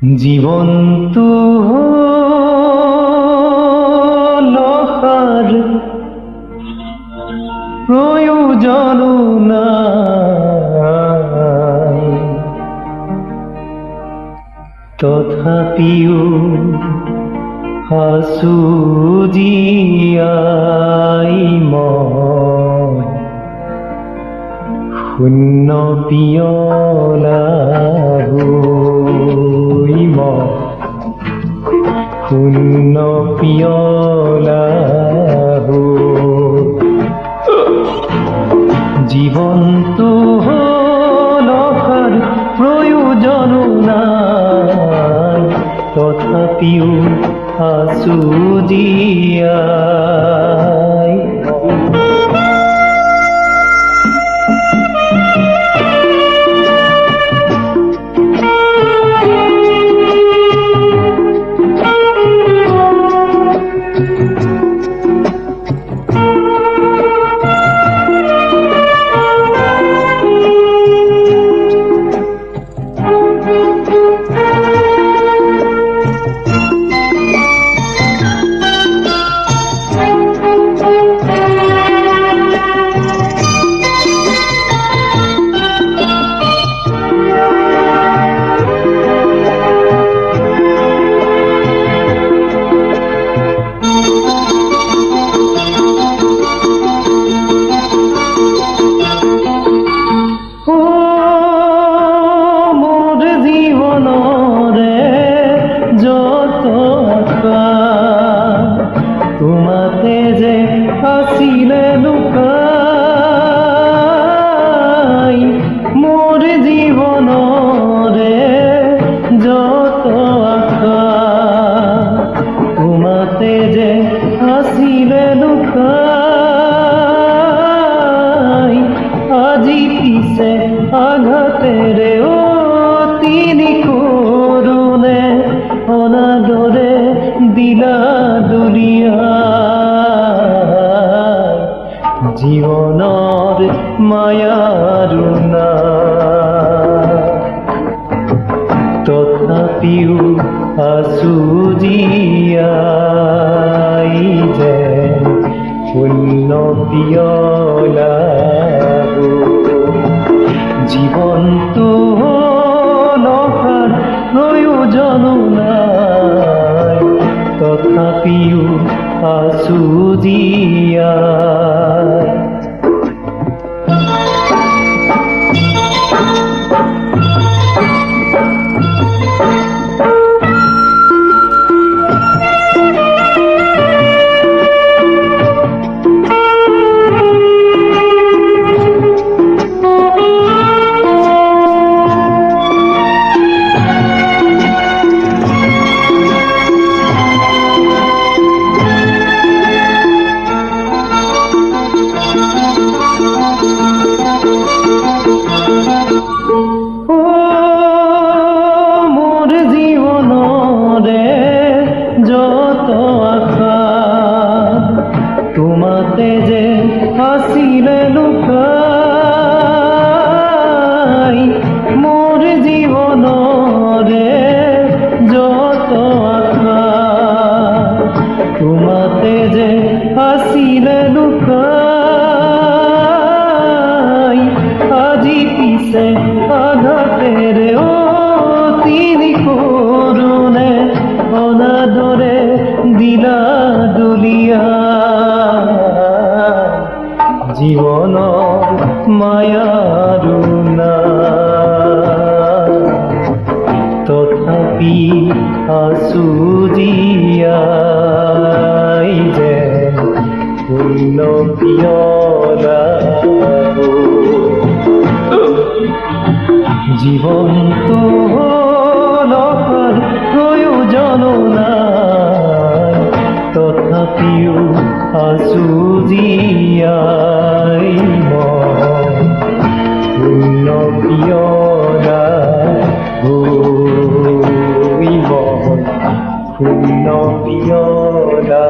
জীবন্ত লহার প্রয়োজন নাই, তথাপিও হাসু জিয়াই মই শূন্য পিয়লা গৈ মই শূন্য পিয়লা জীবন্ত লখার প্রয়োজন নাই, তথাপিও হাসু জিয়াই তোমাতে যে আসিলে লুকাই মোর জীবন রে যত আশা, তোমাতে যে আসিলে লুকাই আজি পিছে আঘাতের তিনি করুণে অনাদরে দিলা দুলিয়া জীবনৰ মায়াৰো না, তথাপিও আছো জীয়াই যে শূন্য পিয়লা জীবনটো লখাৰ প্ৰয়োজন নাই, তথাপিও আছো জীয়াই যত আশা, তোমাতে যে আসিলে লুকাই মোর জীবন রে যত আশা, তোমাতে যে আসিলে লুকাই আজি পিছে আঘাতের তিনি করুণে অনাদরে দিলা দুলিয়া জীবনৰ মায়াৰো না, তথাপি আছো জীয়াই যে শূন্য পিয়লা জীবনটো লখাৰ প্রয়োজন নাই, তথাপিও আছো জীয়াই মই শূন্য পিয়লা গৈ মই শূন্য পিয়লা